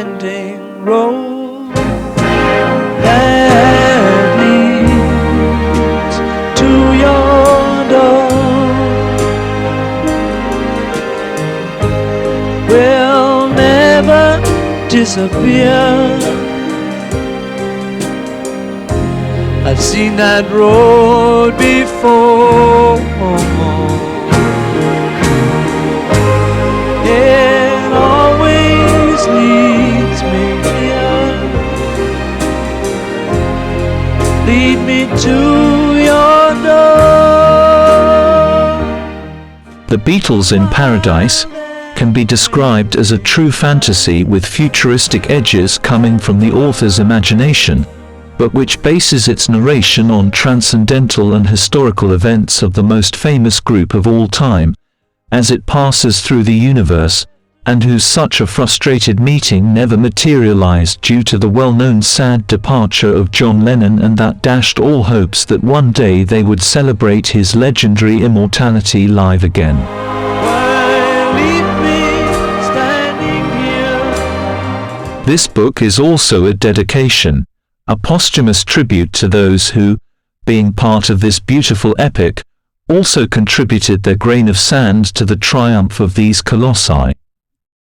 winding road that leads to your door will never disappear. I've seen that road before. It always leads me here. Lead me to your door. The Beatles in Paradise can be described as a true fantasy with futuristic edges coming from the author's imagination, but which bases its narration on transcendental and historical events of the most famous group of all time, as it passes through the universe, and whose such a frustrated meeting never materialized due to the well-known sad departure of John Lennon, and that dashed all hopes that one day they would celebrate his legendary immortality live again. This book is also a dedication, a posthumous tribute to those who, being part of this beautiful epic, also contributed their grain of sand to the triumph of these colossi.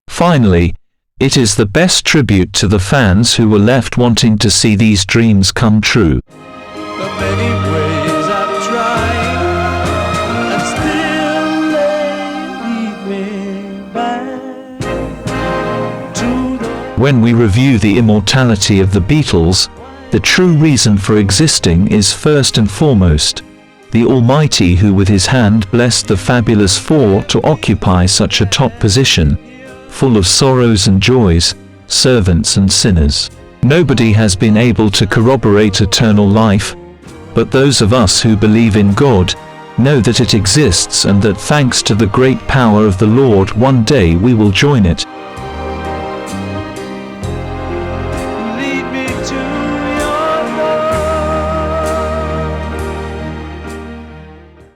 Finally, it is the best tribute to the fans who were left wanting to see these dreams come true. The many ways I've tried, and still they lead me back to the... When we review the immortality of the Beatles, the true reason for existing is first and foremost the Almighty, who with his hand blessed the fabulous four to occupy such a top position, full of sorrows and joys, servants and sinners. Nobody has been able to corroborate eternal life, but those of us who believe in God know that it exists, and that thanks to the great power of the Lord one day we will join it.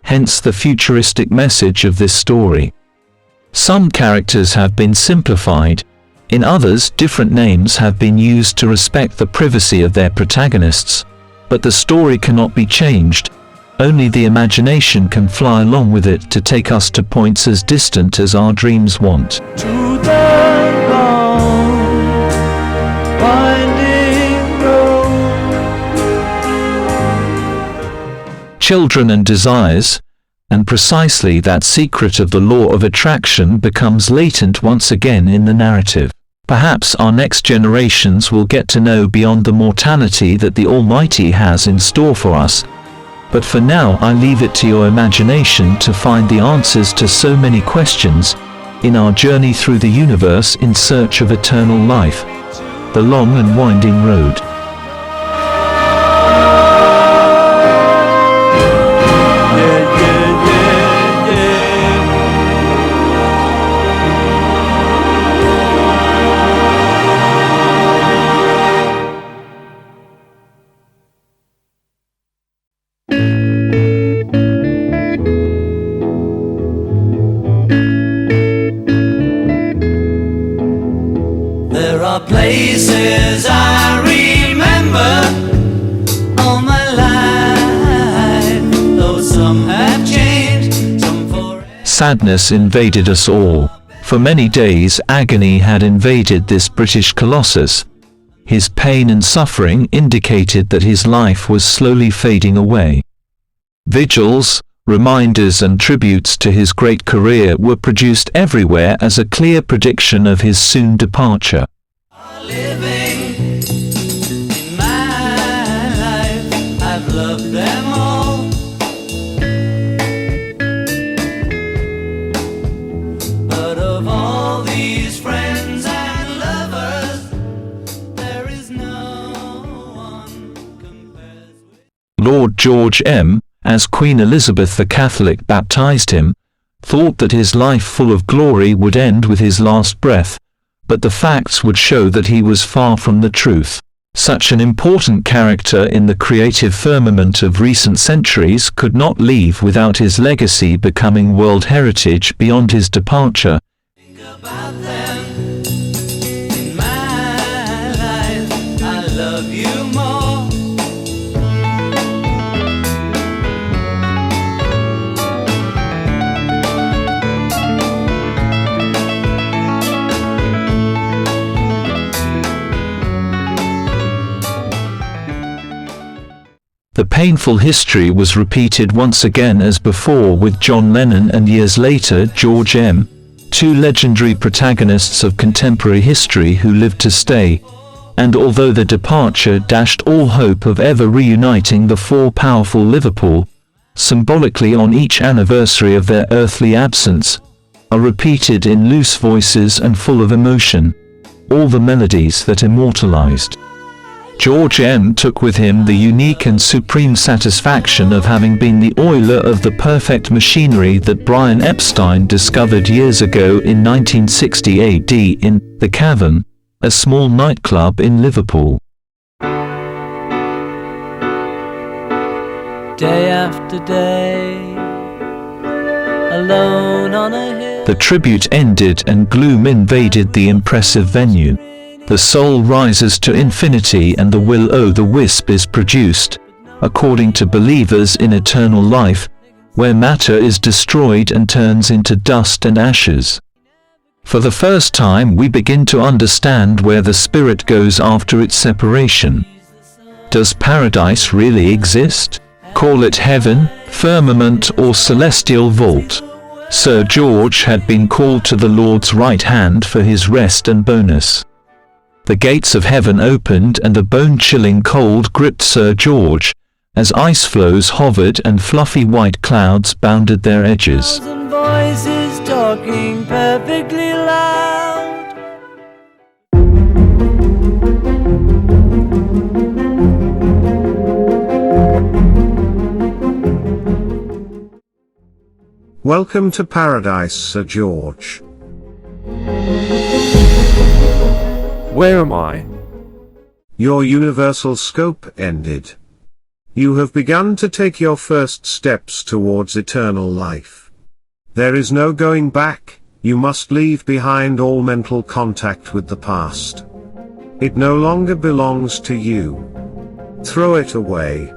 Hence the futuristic message of this story. Some characters have been simplified, in others different names have been used to respect the privacy of their protagonists, but the story cannot be changed, only the imagination can fly along with it to take us to points as distant as our dreams want. To the long, winding road. Children and desires, and precisely that secret of the law of attraction becomes latent once again in the narrative. Perhaps our next generations will get to know beyond the mortality that the Almighty has in store for us, but for now I leave it to your imagination to find the answers to so many questions in our journey through the universe in search of eternal life, the long and winding road. There are places I remember all my life, though some have changed, some forever. Sadness invaded us all. For many days agony had invaded this British colossus. His pain and suffering indicated that his life was slowly fading away. Vigils, reminders and tributes to his great career were produced everywhere as a clear prediction of his soon departure. Living in my life, I've loved them all, but of all these friends and lovers, there is no one compares with. Lord George M., as Queen Elizabeth the Catholic baptized him, thought that his life full of glory would end with his last breath, but the facts would show that he was far from the truth. Such an important character in the creative firmament of recent centuries could not leave without his legacy becoming world heritage beyond his departure. Think about them in my love you more. The painful history was repeated once again as before with John Lennon and years later George M., two legendary protagonists of contemporary history who lived to stay, and although their departure dashed all hope of ever reuniting the four powerful Liverpool, symbolically on each anniversary of their earthly absence, are repeated in loose voices and full of emotion, all the melodies that immortalized. George M. took with him the unique and supreme satisfaction of having been the oiler of the perfect machinery that Brian Epstein discovered years ago in 1960 AD in The Cavern, a small nightclub in Liverpool. Day after day, alone on a hill. The tribute ended and gloom invaded the impressive venue. The soul rises to infinity and the will-o'-the-wisp is produced, according to believers in eternal life, where matter is destroyed and turns into dust and ashes. For the first time we begin to understand where the spirit goes after its separation. Does paradise really exist? Call it heaven, firmament or celestial vault. Sir George had been called to the Lord's right hand for his rest and bonus. The gates of heaven opened and a bone-chilling cold gripped Sir George, as ice floes hovered and fluffy white clouds bounded their edges. Thousand voices talking perfectly loud. Welcome to paradise, Sir George. Where am I? Your universal scope ended. You have begun to take your first steps towards eternal life. There is no going back, you must leave behind all mental contact with the past. It no longer belongs to you. Throw it away.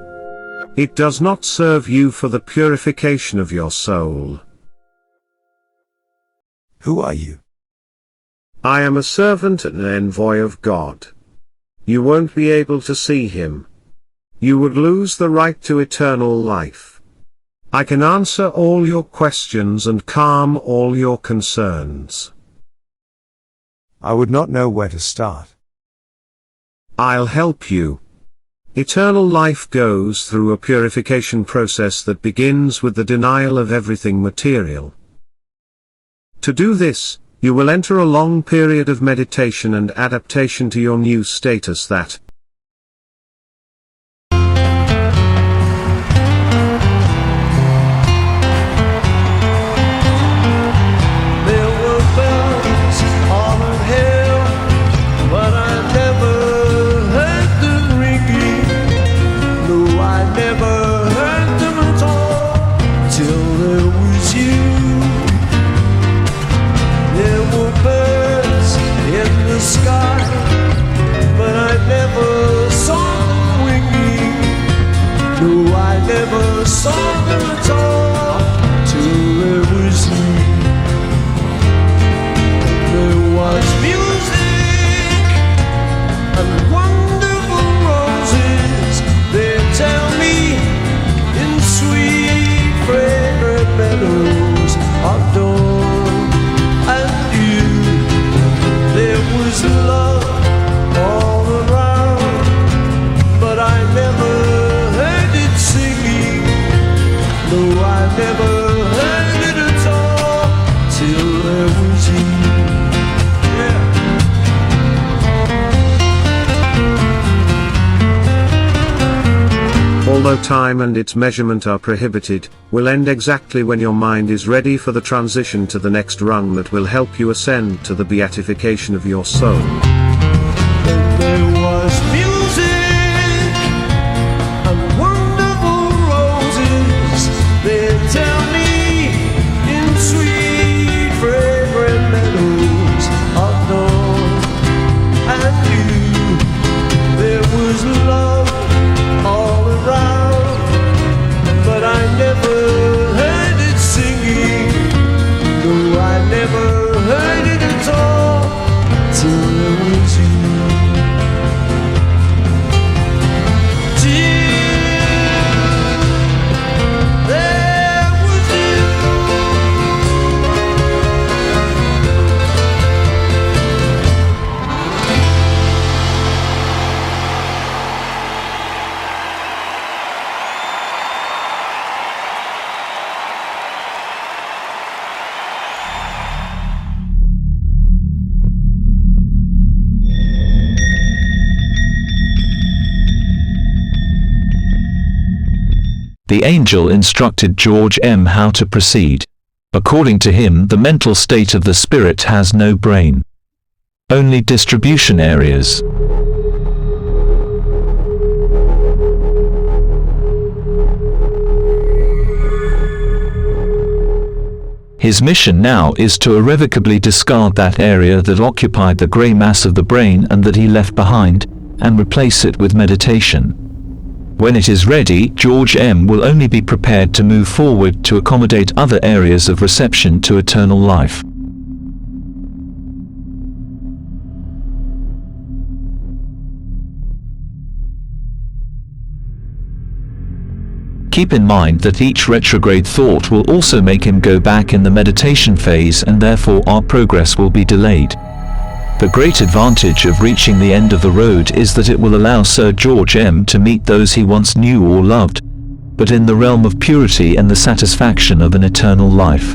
It does not serve you for the purification of your soul. Who are you? I am a servant and an envoy of God. You won't be able to see him. You would lose the right to eternal life. I can answer all your questions and calm all your concerns. I would not know where to start. I'll help you. Eternal life goes through a purification process that begins with the denial of everything material. To do this, you will enter a long period of meditation and adaptation to your new status that There were bells on a hill, but I never heard them ringing. No, I never heard them at all till there was you. There were birds in the sky, but I never saw them winging. No, I never saw them at all till there was you. There was music and wonderful roses. They tell me in sweet fragrant meadows of dawn and you. There was love all around, but I never heard it singing. No, I never heard it at all till there was you. although time and its measurement are prohibited, will end exactly when your mind is ready for the transition to the next rung that will help you ascend to the beatification of your soul. There was music and wonderful roses. They tell me in sweet fragrant meadows of dawn and you. There was The angel instructed George M. how to proceed. According to him, the mental state of the spirit has no brain, only distribution areas. His mission now is to irrevocably discard that area that occupied the grey mass of the brain and that he left behind, and replace it with meditation. When it is ready, George M. will only be prepared to move forward to accommodate other areas of reception to eternal life. Keep in mind that each retrograde thought will also make him go back in the meditation phase, and therefore our progress will be delayed. The great advantage of reaching the end of the road is that it will allow Sir George M. to meet those he once knew or loved, but in the realm of purity and the satisfaction of an eternal life.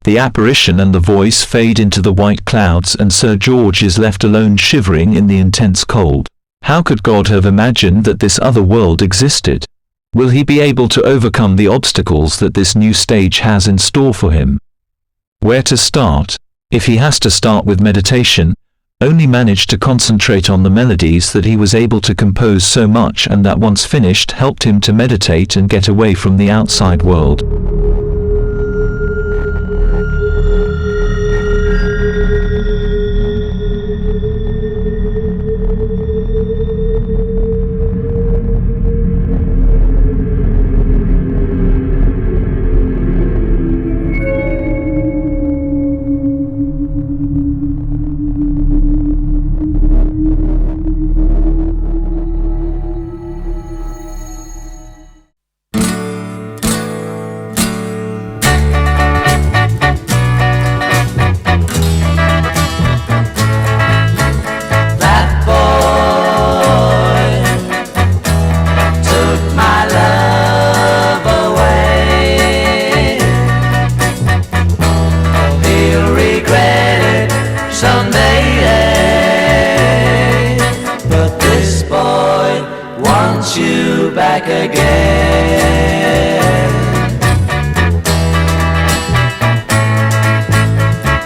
The apparition and the voice fade into the white clouds, and Sir George is left alone, shivering in the intense cold. How could God have imagined that this other world existed? Will he be able to overcome the obstacles that this new stage has in store for him? Where to start? If he has to start with meditation, only manage to concentrate on the melodies that he was able to compose so much, and that once finished helped him to meditate and get away from the outside world. Back again.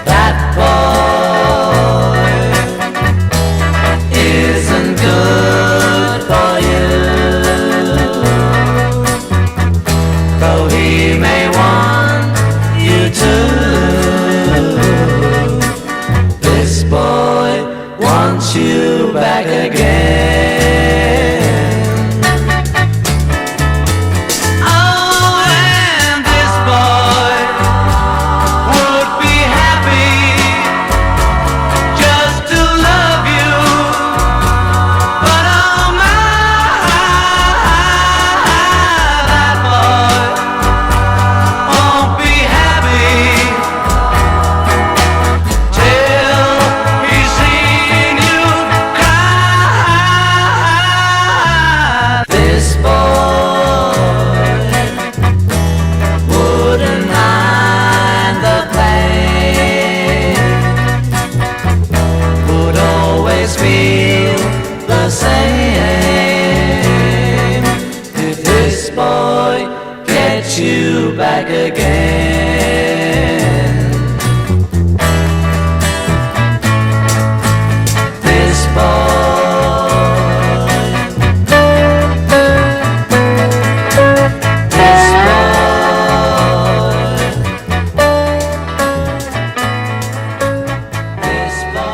That boy isn't good for you, though he may want you to. This boy wants you back again. You back again. This boy, this boy, this boy.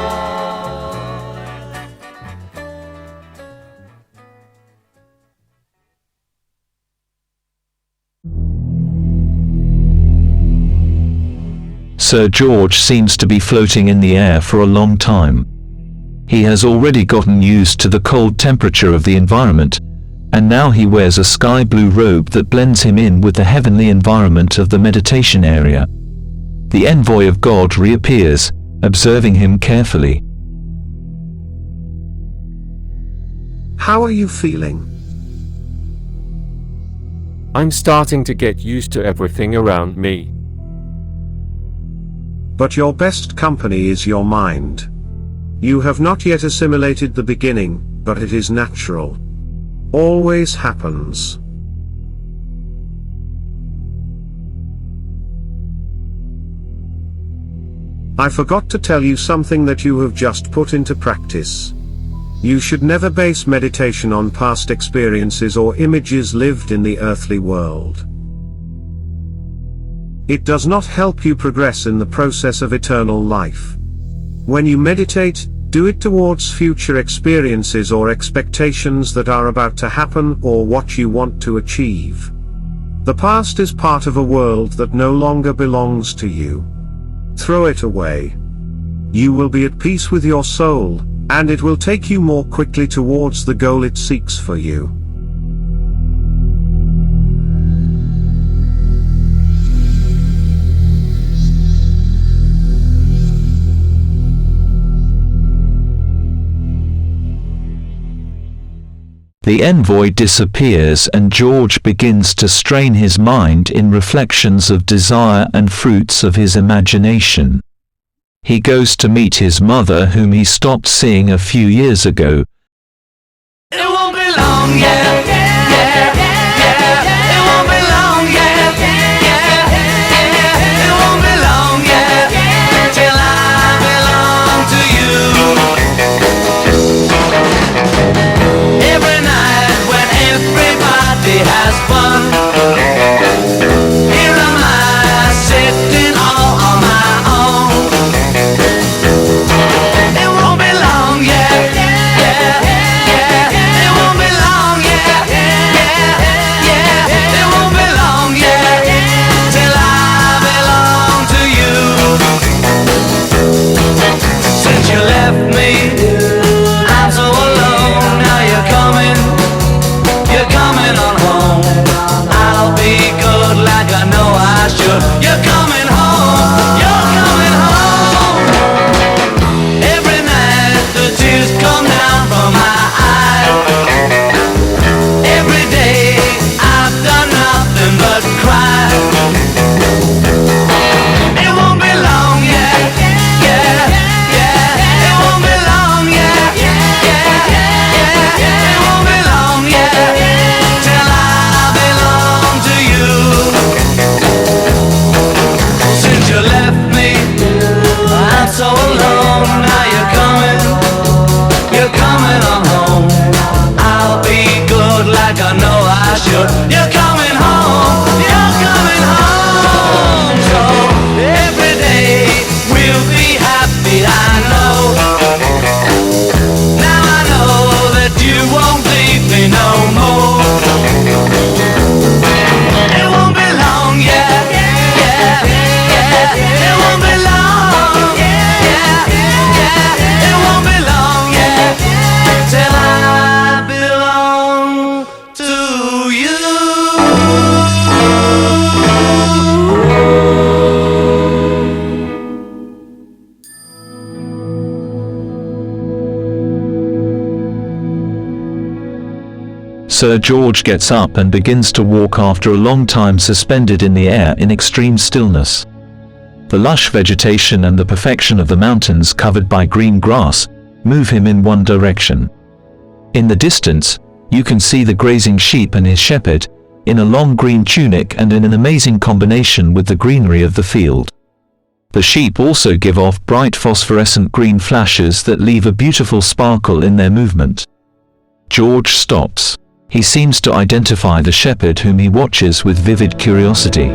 Sir George seems to be floating in the air for a long time. He has already gotten used to the cold temperature of the environment, and now he wears a sky blue robe that blends him in with the heavenly environment of the meditation area. The envoy of God reappears, observing him carefully. How are you feeling? I'm starting to get used to everything around me. But your best company is your mind. You have not yet assimilated the beginning, but it is natural. Always happens. I forgot to tell you something that you have just put into practice. You should never base meditation on past experiences or images lived in the earthly world. It does not help you progress in the process of eternal life. When you meditate, do it towards future experiences or expectations that are about to happen or what you want to achieve. The past is part of a world that no longer belongs to you. Throw it away. You will be at peace with your soul, and it will take you more quickly towards the goal it seeks for you. The envoy disappears and George begins to strain his mind in reflections of desire and fruits of his imagination. He goes to meet his mother, whom he stopped seeing a few years ago. It won't be long, yeah, yeah, yeah. It won't be long, yeah, yeah, yeah. It won't be long, yeah, till I belong to you. Every night when everybody has fun, here am I sitting all on my own. It won't be long, yeah, yeah, yeah. It won't be long, yeah, yeah, yeah. It won't be long, yeah, till I belong to you. Since you left me, I'm so alone. Now you're coming on home. I'll be good like I know I should. You're coming home, you're coming home. Every night the tears come down from my eyes. Every day I've done nothing but cry. It won't be long, yeah, yeah, yeah. It won't be long, yeah, yeah, yeah. It won't be long, yeah, till I belong to you. Since you left me, I'm so alone. Now you're coming on home. I'll be good like I know I should. You're coming home, you're coming home. So every day we'll be happy, I know. Now I know that you won't leave me no more. It won't be long, yeah, yeah, yeah. It won't be long, yeah, yeah. It won't be long, yeah, till I belong to you. Sir George gets up and begins to walk after a long time suspended in the air in extreme stillness. The lush vegetation and the perfection of the mountains covered by green grass move him in one direction. In the distance, you can see the grazing sheep and his shepherd, in a long green tunic and in an amazing combination with the greenery of the field. The sheep also give off bright phosphorescent green flashes that leave a beautiful sparkle in their movement. George stops. He seems to identify the shepherd, whom he watches with vivid curiosity.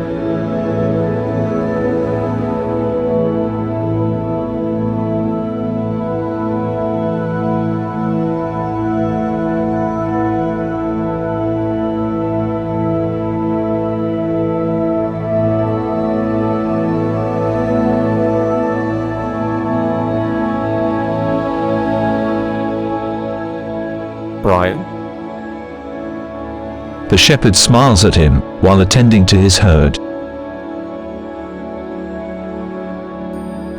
Brian? The shepherd smiles at him while attending to his herd.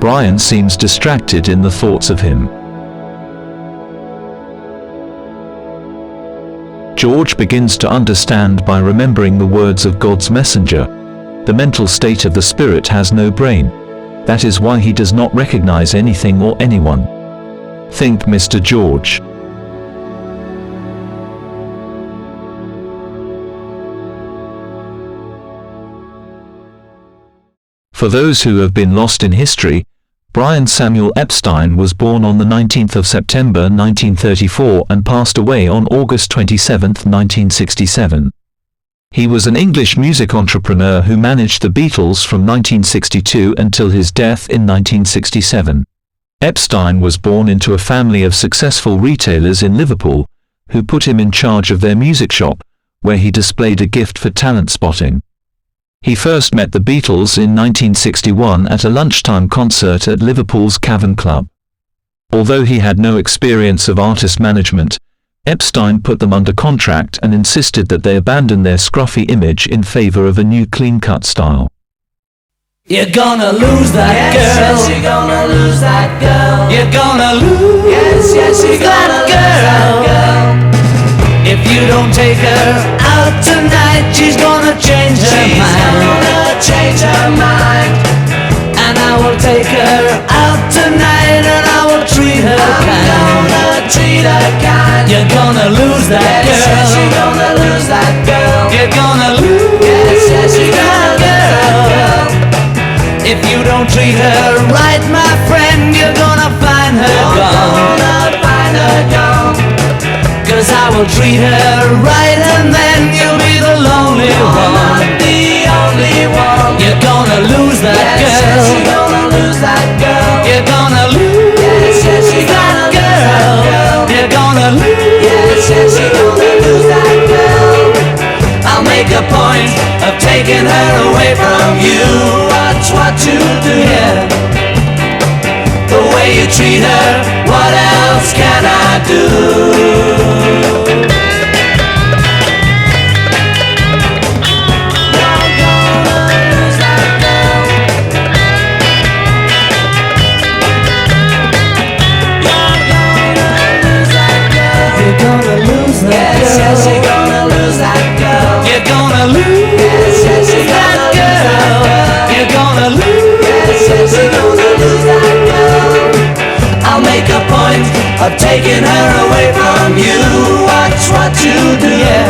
Brian seems distracted in the thoughts of him. George begins to understand by remembering the words of God's messenger. The mental state of the spirit has no brain. That is why he does not recognize anything or anyone. Think, Mr. George. For those who have been lost in history, Brian Samuel Epstein was born on the 19th of September 1934 and passed away on August 27, 1967. He was an English music entrepreneur who managed the Beatles from 1962 until his death in 1967. Epstein was born into a family of successful retailers in Liverpool, who put him in charge of their music shop, where he displayed a gift for talent spotting. He first met the Beatles in 1961 at a lunchtime concert at Liverpool's Cavern Club. Although he had no experience of artist management, Epstein put them under contract and insisted that they abandon their scruffy image in favor of a new clean-cut style. You're gonna lose that girl. Yes, you're gonna lose that girl. You're gonna lose you're gonna that girl. If you don't take her out tonight, she's gonna change her mind. She's gonna change her mind. And I will take her out tonight, and I will treat her kind. I'm gonna treat her kind. You're gonna lose that girl. Yes, you're gonna lose that girl. You're gonna lose. Yes, you're gonna lose that girl. If you don't treat her right, my friend, you're gonna find her gone. You're gonna find her gone. 'Cause I will treat her right, and then you'll be the lonely one. Not the only one. You're gonna lose that girl. Yes, you're gonna lose that girl. You're gonna lose. Yes, you're gonna lose that girl. You're gonna lose. Yes, you're gonna lose that girl. I'll make a point of taking her away from you. Watch what you do, yeah. The way you treat her, what else can I do? You're gonna lose that girl. You're gonna lose that girl. You're gonna lose that girl. Yes, you're gonna lose that girl. You're gonna lose. Yes, you're gonna lose that girl. You're gonna lose. Yes, you're gonna lose that girl. I'll make a point of taking her away from you. Watch what you do, yeah.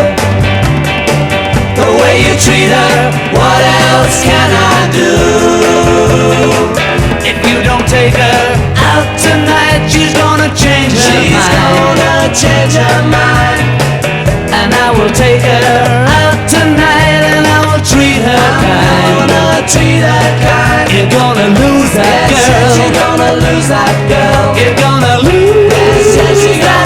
The way you treat her, what else can I do? If you don't take her out tonight, she's gonna change her mind. She's gonna change her mind. And I will take her out tonight, and I will treat her kind. I'm gonna treat her kind. You're gonna lose that girl. Yes, you're gonna lose that girl. You're gonna lose. Yes, you're gonna